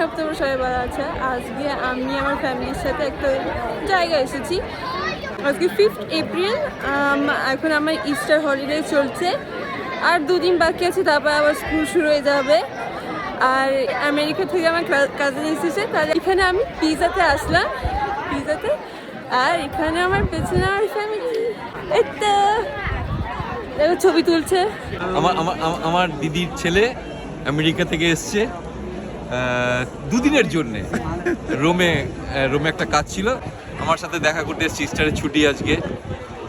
Hope তোমরা সবাই ভালো আছে। আজকে আমি আমার ফ্যামিলির সাথে একটা জায়গায় এসেছি। আজকে 5th এপ্রিল। এখন আমার ইস্টার হলিডে চলছে, আর 2 দিন বাকি আছে, তারপর আবার স্কুল শুরু হয়ে যাবে। আর আমেরিকা থেকে আমার কাজিন এসেছে, তাহলে এখানে আমি পিজাতে আসলাম, পিজাতে। আর এখানে আমার পেছনে আমার ফ্যামিলি এটা ছবি তুলছে। আমার দিদির ছেলে আমেরিকা থেকে এসছে 2 দিনের জন্যে। রোমে একটা কাজ ছিল, আমার সাথে দেখা করতে এসছি। ইস্টারের ছুটি আজকে,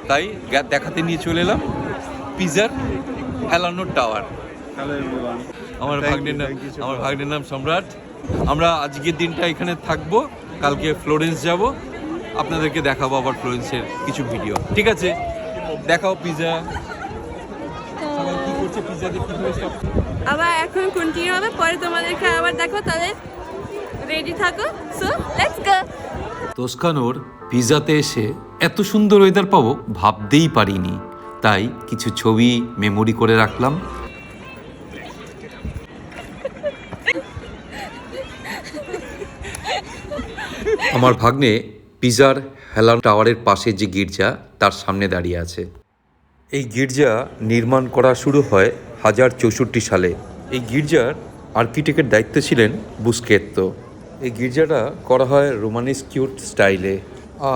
তাই দেখাতে নিয়ে চলে এলাম পিজার হেলানো টাওয়ার। আমার ভাগ্নের নাম সম্রাট। আমরা আজকের দিনটা এখানে থাকবো, কালকে ফ্লোরেন্স যাব, আপনাদেরকে দেখাবো আবার ফ্লোরেন্সের কিছু ভিডিও। ঠিক আছে, দেখাও পিজা। আবার এখন কন্টিনিউ হবে, পরে তোমাদেরকে আবার দেখো, তাহলে রেডি থাকো। So let's go. তোস্কানোর পিজাতে এসে এত সুন্দর ওয়েদার পাবো ভাবতেই পারিনি, তাই কিছু ছবি মেমোরি করে রাখলাম। আমার ভাগ্নে পিজার হেলান টাওয়ারের পাশে যে গির্জা, তার সামনে দাঁড়িয়ে আছে। এই গির্জা নির্মাণ করা শুরু হয় 1064 সালে। এই গির্জার আর্কিটেক্টের দায়িত্বে ছিলেন বুস্কেত্তো। এই গির্জাটা করা হয় রোমানেস্কিউট স্টাইলে,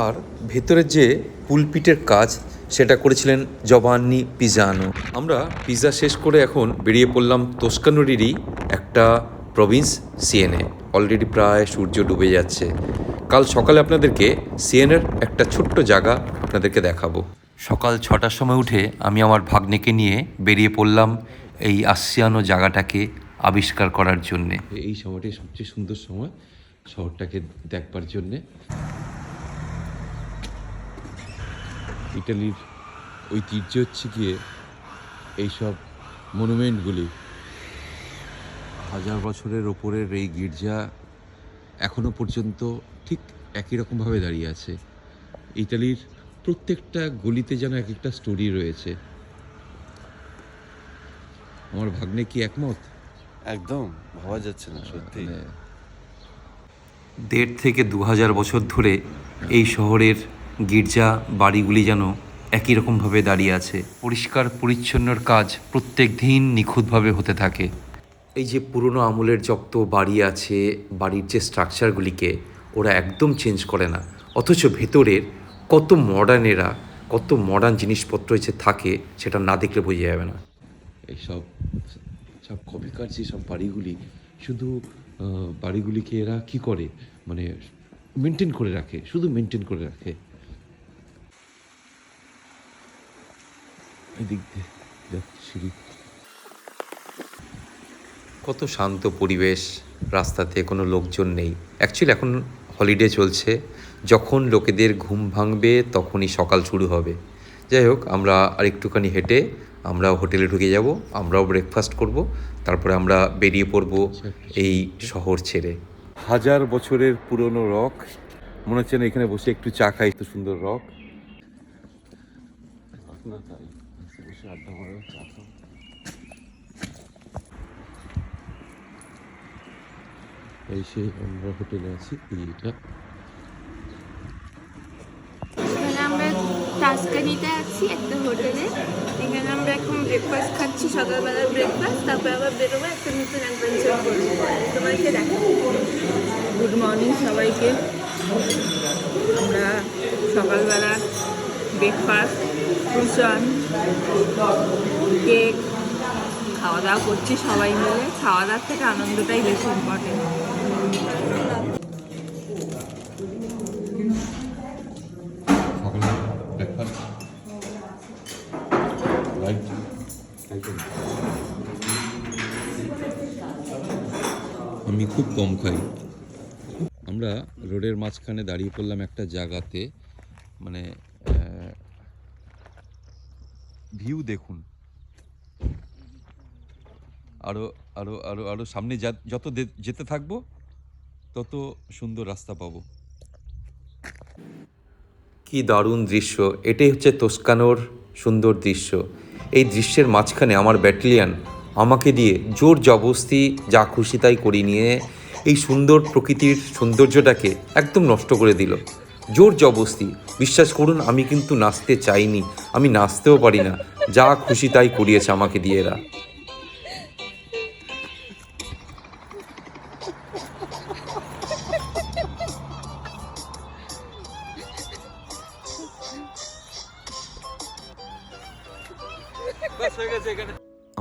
আর ভেতরের যে পুলপিটের কাজ সেটা করেছিলেন জবান্নি পিজানো। আমরা পিজা শেষ করে এখন বেরিয়ে পড়লাম তোস্কানোরই একটা প্রভিন্স সিয়েনে। অলরেডি প্রায় সূর্য ডুবে যাচ্ছে। কাল সকালে আপনাদেরকে সিয়েনের একটা ছোট্ট জায়গা আপনাদেরকে দেখাবো। সকাল 6টার সময় উঠে আমি আমার ভাগ্নেকে নিয়ে বেরিয়ে পড়লাম এই আসিয়ানো জায়গাটাকে আবিষ্কার করার জন্যে। এই সময়টি সবচেয়ে সুন্দর সময় শহরটাকে দেখবার জন্যে। ইটালির ঐতিহ্য হচ্ছে গিয়ে এইসব মনুমেন্টগুলি। 1000 বছরের ওপরের এই গির্জা এখনো পর্যন্ত ঠিক একই রকমভাবে দাঁড়িয়ে আছে। ইটালির প্রত্যেকটা গলিতে যেন এক একটা স্টোরি রয়েছে। আমার ভাগ্নে কি একমত? একদম ভাবা যাচ্ছে না সত্যি। 1.5 থেকে 2000 বছর ধরে এই শহরের গির্জা বাড়িগুলি যেন একই রকমভাবে দাঁড়িয়ে আছে। পরিষ্কার পরিচ্ছন্নর কাজ প্রত্যেক দিন নিখুঁতভাবে হতে থাকে। এই যে পুরনো আমলের যত বাড়ি আছে, বাড়ির যে স্ট্রাকচারগুলিকে ওরা একদম চেঞ্জ করে না, অথচ ভেতরের কত মডার্ন জিনিসপত্র যে থাকে সেটা না দেখলে বোঝা যাবে না। এইসব কপিকার যেসব বাড়িগুলি, শুধু বাড়িগুলিকে এরা কি করে, মানে মেনটেন করে রাখে, শুধু মেনটেন করে রাখে। এদিক দিয়ে সিঁড়ি, কত শান্ত পরিবেশ, রাস্তাতে কোনো লোকজন নেই। অ্যাকচুয়ালি এখন হলিডে চলছে, যখন লোকেদের ঘুম ভাঙবে তখনই সকাল শুরু হবে। যাই হোক, আমরা আর একটুখানি হেঁটে আমরাও হোটেলে ঢুকে যাব, আমরাও ব্রেকফাস্ট করব, তারপরে আমরা বেরিয়ে পড়ব এই শহর ছেড়ে। 1000 বছরের পুরনো রক, মনে হচ্ছে না এখানে বসে একটু চা খাই। এত সুন্দর রক, বসে আড্ডা মারো, চা খাও। এই সেই আমরা হোটেলে আছি। এইটা আমরা টাস্কানিতে আছি একটা হোটেলে। এখানে আমরা এখন ব্রেকফাস্ট খাচ্ছি, সকালবেলার ব্রেকফাস্ট, তারপর আবার বেরোবো একটা নতুন অ্যাডভেঞ্চার করবো। তোমাকে দেখো, গুড মর্নিং সবাইকে। আমরা সকালবেলা ব্রেকফাস্ট, কুশন, কেক খাওয়া দাওয়া করছি সবাই মিলে। খাওয়া দাওয়ার থেকে আনন্দটাই বেশি ইম্পর্টেন্ট। আমি খুব কম খাই। আমরা রোডের মাঝখানে দাঁড়িয়ে পড়লাম একটা জায়গাতে, মানে ভিউ দেখুন। আরো আরো আরো আরো সামনে যত যেতে থাকবো তত সুন্দর রাস্তা পাবো। কি দারুণ দৃশ্য! এটাই হচ্ছে তোস্কানোর সুন্দর দৃশ্য। এই দৃশ্যের মাঝখানে আমার ব্যাটালিয়ান আমাকে দিয়ে জোর জবরদস্তি যা খুশি তাই করিয়ে নিয়ে এই সুন্দর প্রকৃতির সৌন্দর্যটাকে একদম নষ্ট করে দিল। জোর জবরদস্তি, বিশ্বাস করুন আমি কিন্তু নাচতে চাইনি, আমি নাচতেও পারি না, যা খুশি তাই করিয়েছে আমাকে দিয়ে এরা।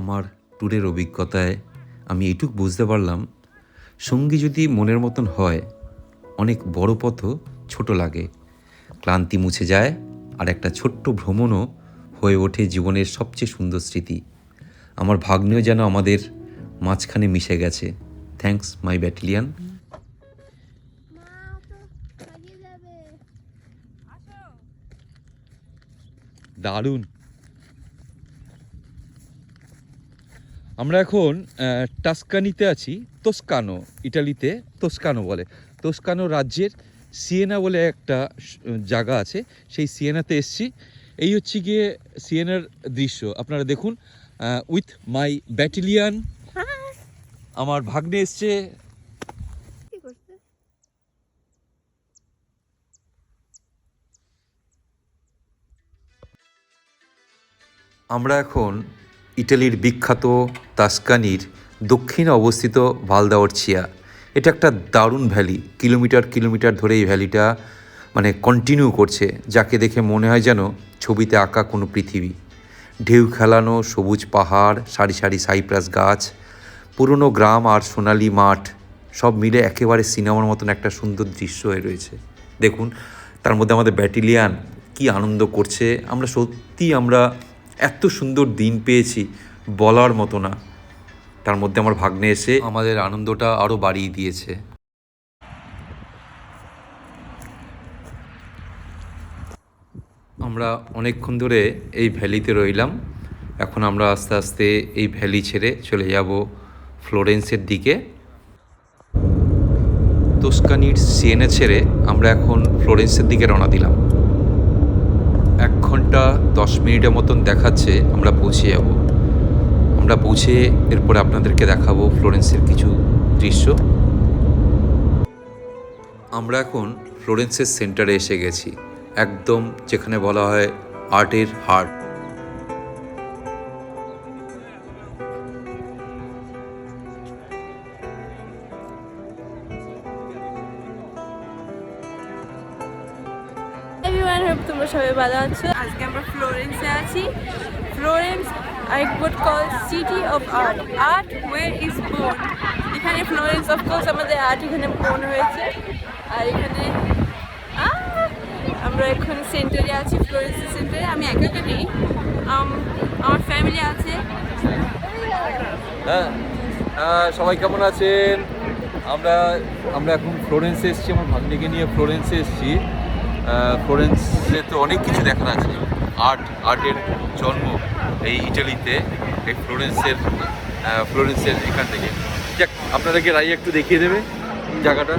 আমার ট্যুরের অভিজ্ঞতায় আমি এইটুকু বুঝতে পারলাম, সঙ্গী যদি মনের মতন হয়, অনেক বড় পথও ছোট লাগে, ক্লান্তি মুছে যায়, আর একটা ছোট্ট ভ্রমণও হয়ে ওঠে জীবনের সবচেয়ে সুন্দর স্মৃতি। আমার ভাগ্নেও যেন আমাদের মাঝখানে মিশে গেছে। থ্যাঙ্কস মাই ব্যাটালিয়ান। দারুণ। আমরা এখন টাস্কানিতে আছি, তোস্কানো, ইটালিতে তোস্কানো বলে। তোস্কানো রাজ্যের সিয়েনা বলে একটা জায়গা আছে, সেই সিয়েনাতে এসছি। এই হচ্ছে গিয়ে সিয়েনার দৃশ্য, আপনারা দেখুন। উইথ মাই ব্যাটালিয়ান, আমার ভাগ্নে এসছে। আমরা এখন ইটালির বিখ্যাত তাস্কানির দক্ষিণে অবস্থিত ভালদাওরচিয়া। এটা একটা দারুণ ভ্যালি, কিলোমিটার কিলোমিটার ধরে এই ভ্যালিটা মানে কন্টিনিউ করছে, যাকে দেখে মনে হয় যেন ছবিতে আঁকা কোনো পৃথিবী। ঢেউ খেলানো সবুজ পাহাড়, সারি সারি সাইপ্রাস গাছ, পুরনো গ্রাম আর সোনালি মাঠ, সব মিলে একেবারে সিনেমার মতন একটা সুন্দর দৃশ্য হয়ে রয়েছে। দেখুন, তার মধ্যে আমাদের ব্যাটালিয়ান কি আনন্দ করছে। আমরা এত সুন্দর দিন পেয়েছি বলার মতো না। তার মধ্যে আমার ভাগ্নে এসে আমাদের আনন্দটা আরও বাড়িয়ে দিয়েছে। আমরা অনেকক্ষণ ধরে এই ভ্যালিতে রইলাম। এখন আমরা আস্তে আস্তে এই ভ্যালি ছেড়ে চলে যাব ফ্লোরেন্সের দিকে। তোস্কানির সিয়েনা ছেড়ে আমরা এখন ফ্লোরেন্সের দিকে রওনা দিলাম। 1 ঘন্টা 10 মিনিটের মতন দেখাচ্ছে আমরা পৌঁছে যাব। আমরা পৌঁছে এরপরে আপনাদেরকে দেখাবো ফ্লোরেন্সের কিছু দৃশ্য। আমরা এখন ফ্লোরেন্সের সেন্টারে এসে গেছি, একদম যেখানে বলা হয় আর্টের হার্ট। এভরিওয়ান, হোপ তোমরা সবাই ভালো আছো। আজকে আমরা ফ্লোরেন্সে আছি। Florence I would call city of art. Art where is born. এখানে ফ্লোরেন্স অফকোর্স আমাদের আর্ট এখানে born হয়েছে। আর এখানে আমরা এখন সেন্টারে আছি, ফ্লোরেন্সের সেন্টারে। আমি একা নেই, আমার ফ্যামিলি আছে। সবাই কেমন আছেন? আমরা এখন ফ্লোরেন্সে এসেছি, আমার ভাগ্নিকে নিয়ে ফ্লোরেন্সে এসেছি। ফ্লোরেন্সে তো অনেক কিছু দেখার আছে। আর্টের জন্ম এই ইটালিতে, এই ফ্লোরেন্সের এখান থেকে। যাক, আপনাদেরকে রাই একটু দেখিয়ে দেবে জায়গাটা।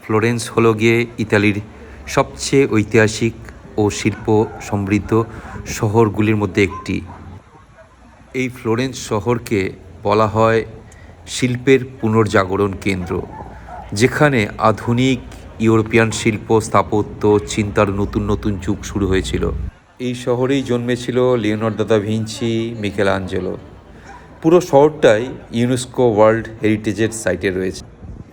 ফ্লোরেন্স হলো গিয়ে ইতালির সবচেয়ে ঐতিহাসিক ও শিল্প সমৃদ্ধ শহরগুলির মধ্যে একটি। এই ফ্লোরেন্স শহরকে বলা হয় শিল্পের পুনর্জাগরণ কেন্দ্র, যেখানে আধুনিক ইউরোপিয়ান শিল্প স্থাপত্য চিন্তার নতুন নতুন যুগ শুরু হয়েছিল। এই শহরেই জন্মেছিল লিওনার্দো দা ভিঞ্চি, মিকেলাঞ্জেলো। পুরো শহরটাই ইউনেস্কো ওয়ার্ল্ড হেরিটেজের সাইটে রয়েছে।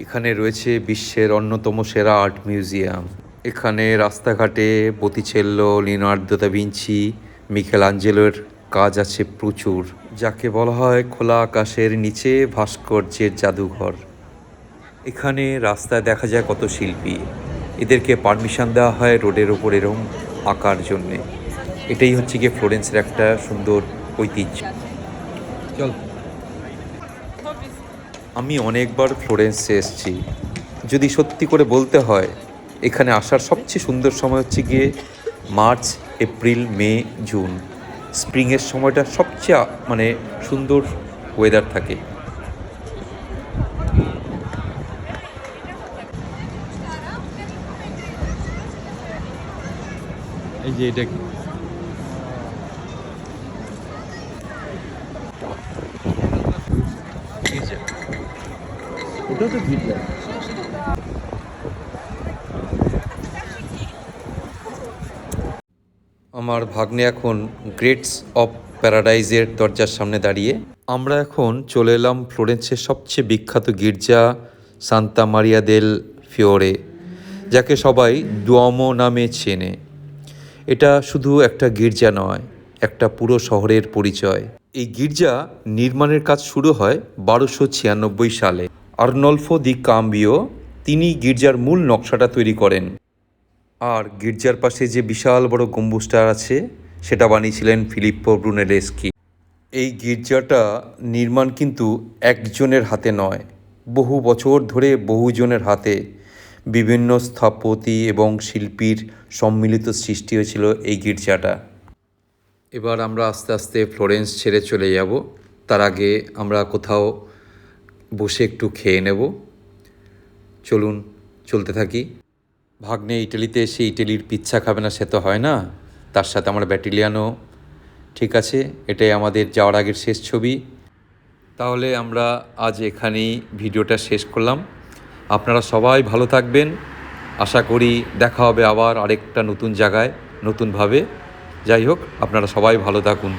এখানে রয়েছে বিশ্বের অন্যতম সেরা আর্ট মিউজিয়াম। এখানে রাস্তাঘাটে বতিচেল্লো, লিওনার্দো দা ভিঞ্চি, মিকেলাঞ্জেলোর কাজ আছে প্রচুর, যাকে বলা হয় খোলা আকাশের নিচে ভাস্কর্যের জাদুঘর। এখানে রাস্তায় দেখা যায় কত শিল্পী, এদেরকে পারমিশন দেওয়া হয় রোডের ওপর এরকম আঁকার জন্যে। এটাই হচ্ছে গিয়ে ফ্লোরেন্সের একটা সুন্দর ঐতিহ্য। চল, আমি অনেকবার ফ্লোরেন্সে এসেছি। যদি সত্যি করে বলতে হয়, এখানে আসার সবচেয়ে সুন্দর সময় হচ্ছে গিয়ে মার্চ, এপ্রিল, মে, জুন। স্প্রিংয়ের সময়টা সবচেয়ে সুন্দর ওয়েদার থাকে। এই যে এটা ওটা তো গির্জা। আমার ভাগ্নে এখন গ্রেটস অফ প্যারাডাইজের দরজার সামনে দাঁড়িয়ে। আমরা এখন চলে এলাম ফ্লোরেন্সের সবচেয়ে বিখ্যাত গির্জা সান্তা মারিয়া দেল ফিওরে, যাকে সবাই ডুওমো নামে চেনে। এটা শুধু একটা গির্জা নয়, একটা পুরো শহরের পরিচয়। এই গির্জা নির্মাণের কাজ শুরু হয় 1296 সালে। আর্নলফো দি কাম্বিও তিনি গির্জার মূল নকশাটা তৈরি করেন। আর গির্জার পাশে যে বিশাল বড় গম্বুজটা আছে সেটা বানিয়েছিলেন ফিলিপ্পো ব্রুনেলেস্কি। এই গির্জাটা নির্মাণ কিন্তু একজনের হাতে নয়, বহু বছর ধরে বহুজনের হাতে বিভিন্ন স্থাপতি এবং শিল্পীর সম্মিলিত সৃষ্টি হয়েছিল এই গির্জাটা। এবার আমরা আস্তে আস্তে ফ্লোরেন্স ছেড়ে চলে যাব। তার আগে আমরা কোথাও বসে একটু খেয়ে নেব। চলুন চলতে থাকি। ভাগ্নে ইটালিতে এসে ইটালির পিৎজা খাবে না সে তো হয় না, তার সাথে আমার ব্যাটিলিয়ানও। ঠিক আছে, এটাই আমাদের যাওয়ার আগের শেষ ছবি। তাহলে আমরা আজ এখানেই ভিডিওটা শেষ করলাম। আপনারা সবাই ভালো থাকবেন। আশা করি দেখা হবে আবার আরেকটা নতুন জায়গায় নতুনভাবে। যাই হোক, আপনারা সবাই ভালো থাকুন।